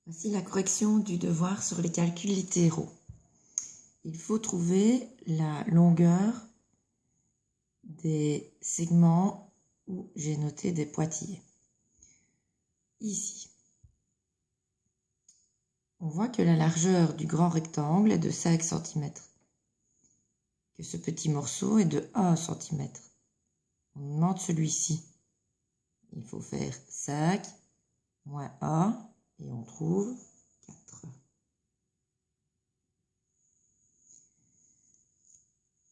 Voici la correction du devoir sur les calculs littéraux. Il faut trouver la longueur des segments où j'ai noté des pointillés. Ici, on voit que la largeur du grand rectangle est de 5 cm, que ce petit morceau est de 1 cm. On demande celui-ci. Il faut faire 5 moins 1 et on trouve 4.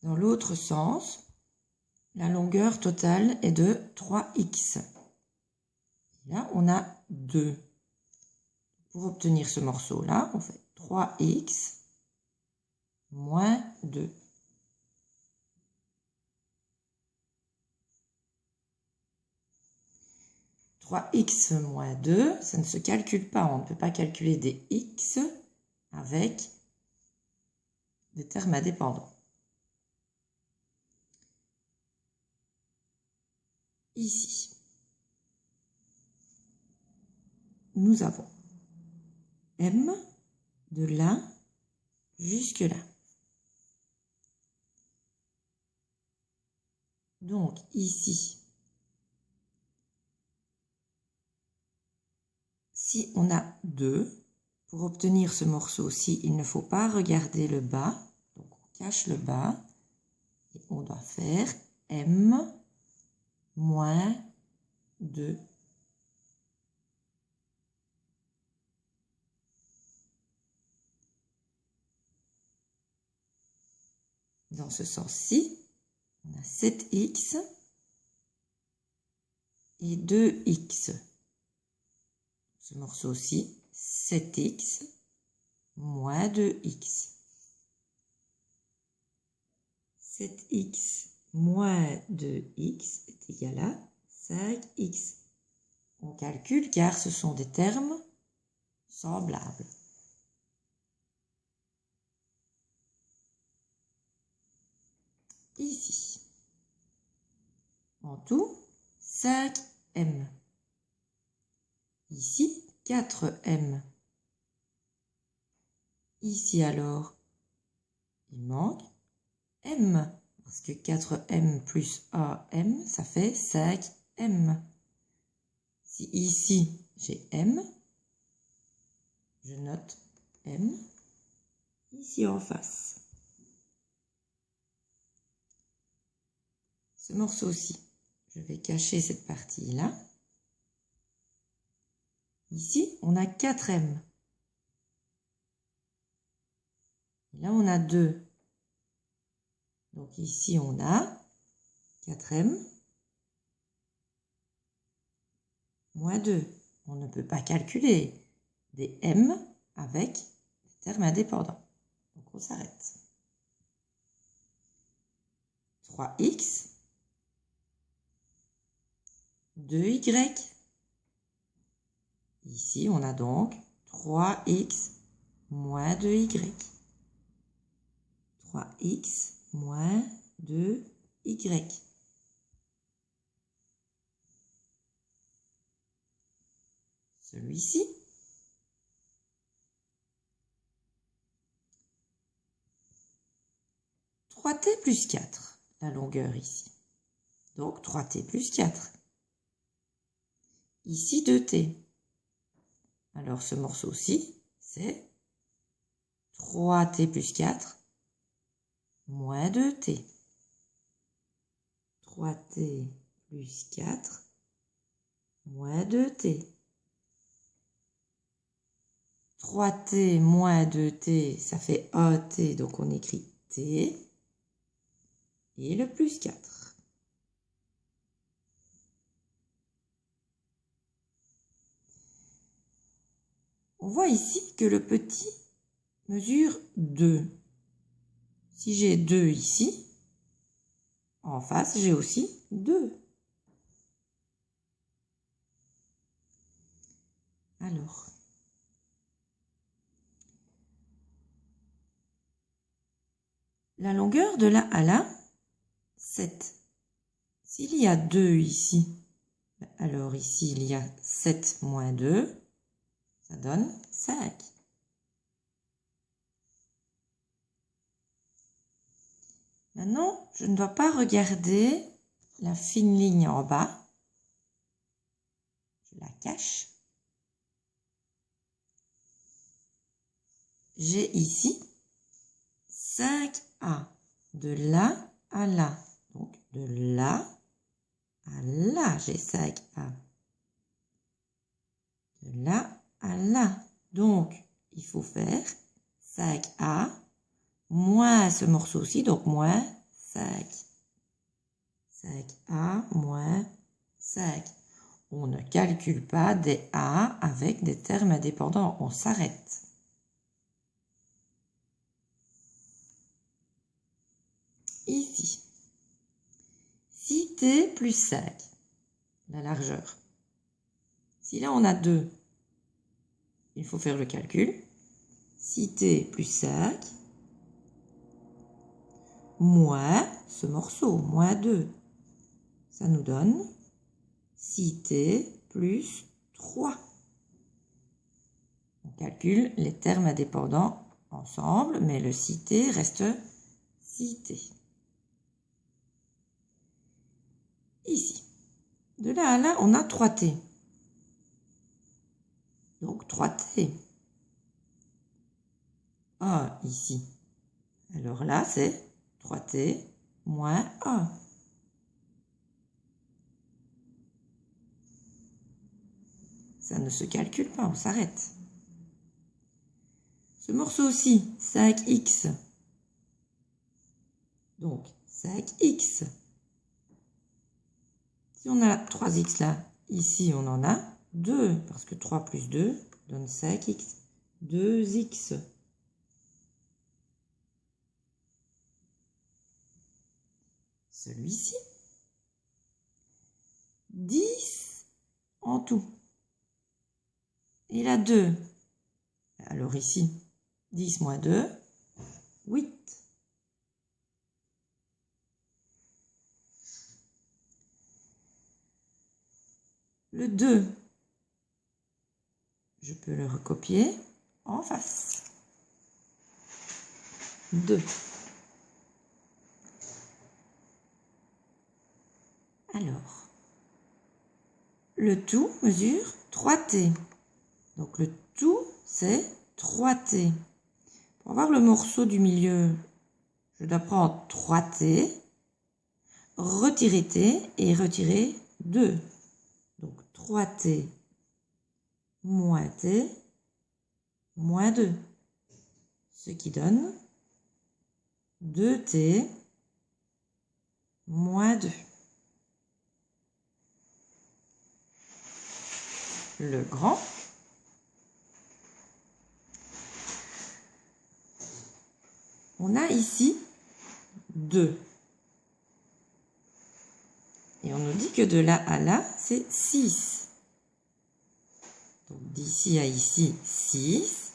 Dans l'autre sens, la longueur totale est de 3x. Et là, on a 2. Pour obtenir ce morceau-là, on fait 3x moins 2. « 3x moins 2, ça ne se calcule pas. On ne peut pas calculer des x avec des termes indépendants. Ici, nous avons m de là jusque là. Donc ici, si on a 2, pour obtenir ce morceau-ci, il ne faut pas regarder le bas. Donc on cache le bas et on doit faire m moins 2. Dans ce sens-ci, on a 7x et 2x. Ce morceau-ci, 7x moins 2x. 7x moins 2x est égal à 5x. On calcule car ce sont des termes semblables. Ici, en tout, 5m. Ici, 4m. Ici alors, il manque m, parce que 4m plus am, ça fait 5m. Si ici, j'ai m, je note m ici en face. Ce morceau-ci, je vais cacher cette partie-là. Ici, on a 4m. Et là, on a 2. Donc ici, on a 4m moins 2. On ne peut pas calculer des m avec des termes indépendants. Donc on s'arrête. 3x, 2y. Ici, on a donc 3x moins 2y. 3x moins 2y. Celui-ci. « 3t plus 4, la longueur ici. Donc 3t plus 4. Ici 2t. Alors ce morceau-ci, c'est 3t plus 4 moins 2t. 3t plus 4 moins 2t. 3t moins 2t, ça fait 1t, donc on écrit t. Et le plus 4. On voit ici que le petit mesure 2. Si j'ai 2 ici, en face, j'ai aussi 2. Alors, la longueur de là à là, 7. S'il y a 2 ici, alors ici, il y a 7 moins 2, Ça donne 5. Maintenant, je ne dois pas regarder la fine ligne en bas. Je la cache. J'ai ici 5A. De là à là. Donc, de là à là, j'ai 5A. De là à là. Donc, il faut faire 5A moins ce morceau-ci, donc moins 5. 5A moins 5. On ne calcule pas des A avec des termes indépendants, on s'arrête. Ici, 6T plus 5, la largeur. Si là on a 2, il faut faire le calcul. 6T plus 5 moins ce morceau, moins 2. Ça nous donne 6T plus 3. On calcule les termes indépendants ensemble, mais le 6T reste 6T. Ici, de là à là, on a 3T. Donc 3T. A ici. Alors là, c'est 3T moins A. Ça ne se calcule pas, on s'arrête. Ce morceau-ci, 5x. Donc 5x. Si on a 3x là, ici on en a 2, parce que 3 plus 2 donne 5x. 2x. Celui-ci, 10 en tout. Et là 2. Alors ici, 10 moins 2, 8. Le 2, je peux le recopier en face. 2. Alors, le tout mesure 3T. Donc le tout, c'est 3T. Pour avoir le morceau du milieu, je dois prendre 3T, retirer T et retirer 2. Donc 3T moins T moins 2. Ce qui donne 2T moins 2. Le grand. On a ici 2. Et on nous dit que de là à là, c'est 6. Donc d'ici à ici, 6.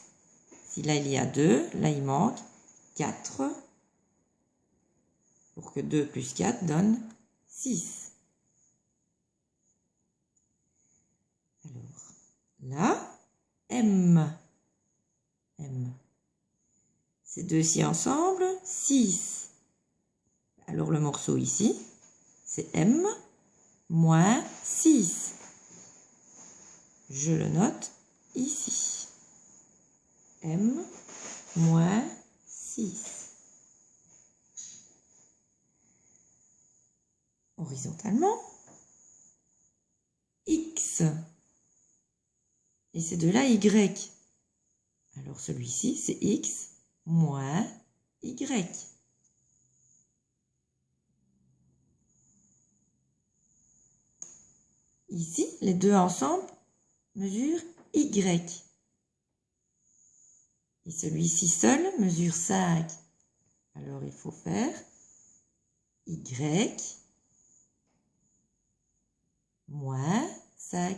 Si là il y a 2, là il manque 4. Pour que 2 plus 4 donne 6. Alors, là, M. M. Ces deux-ci ensemble, 6. Alors le morceau ici, c'est M moins 6. Je le note ici. M moins 6. Horizontalement, X. Et c'est de là Y. Alors celui-ci, c'est X moins Y. Ici, les deux ensemble mesurent Y. Et celui-ci seul mesure 5. Alors il faut faire Y moins 5.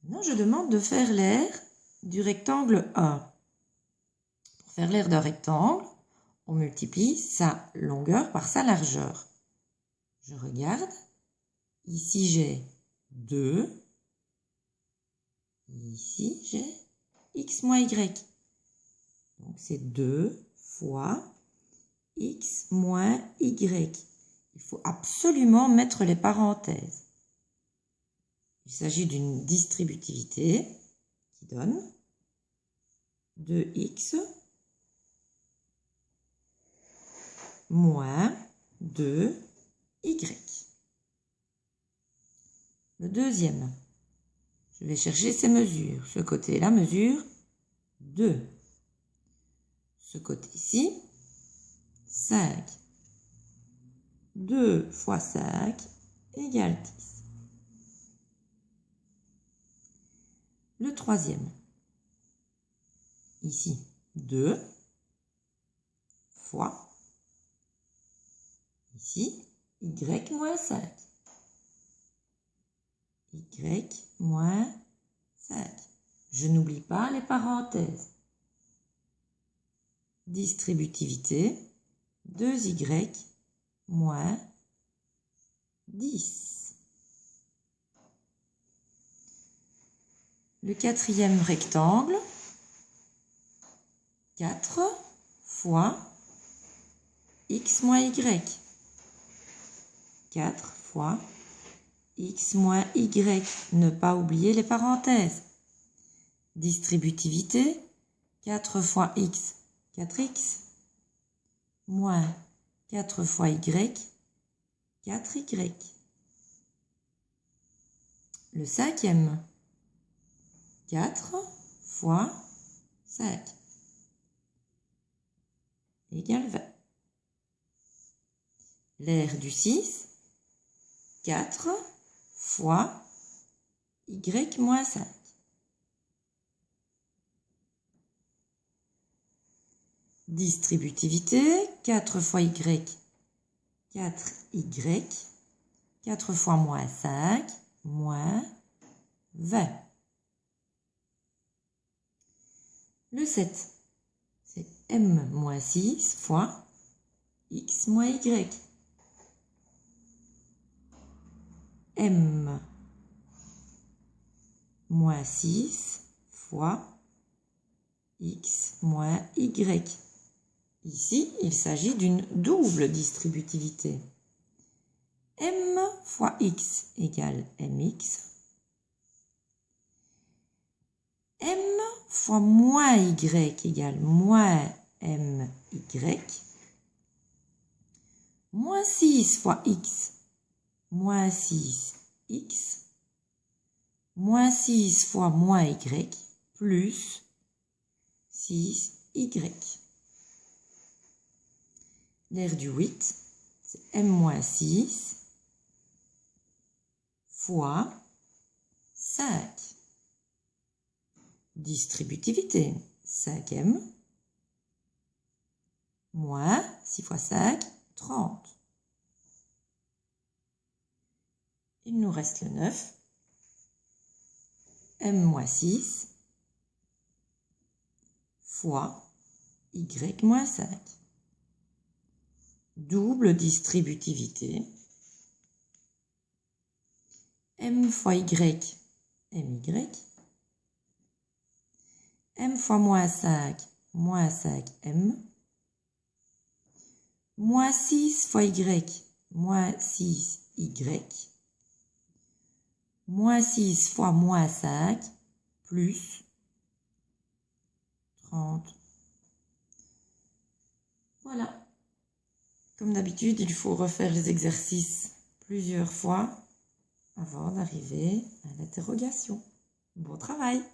Maintenant, je demande de faire l'aire du rectangle A. Pour faire l'aire d'un rectangle, on multiplie sa longueur par sa largeur. Je regarde. Ici, j'ai 2. Ici, j'ai x moins y. Donc, c'est 2 fois x moins y. Il faut absolument mettre les parenthèses. Il s'agit d'une distributivité qui donne 2x moins 2y. Le deuxième, je vais chercher ces mesures. Ce côté-là mesure 2. Ce côté-ci, 5. 2 fois 5 égale 10. Le troisième, ici, 2 fois, ici, y moins 5. Y moins 5. Je n'oublie pas les parenthèses. Distributivité, 2y moins 10. Le quatrième rectangle, 4 fois x moins y. 4 fois x moins y. Ne pas oublier les parenthèses. Distributivité, 4 fois x, 4x, moins 4 fois y, 4y. Le cinquième, 4 fois 5 égale 20. L'aire du 6, 4 fois y moins 5. Distributivité, 4 fois y, 4y, 4 fois moins 5, moins 20. Le 7, c'est m moins 6 fois x moins y. M moins 6 fois x moins y. Ici, il s'agit d'une double distributivité. M fois x égale mx. M fois moins y égale moins my. Moins 6 fois x, moins 6x. Moins 6 fois moins y, plus 6y. L'aire du 8, c'est m moins 6 fois 5. Distributivité, 5m moins 6 fois 5, 30. Il nous reste le 9. M moins 6 fois y moins 5. Double distributivité. M fois y, my. M fois moins 5, moins 5m. Moins 6 fois y, moins 6y. Moins 6 fois moins 5, plus 30. Voilà. Comme d'habitude, il faut refaire les exercices plusieurs fois avant d'arriver à l'interrogation. Bon travail!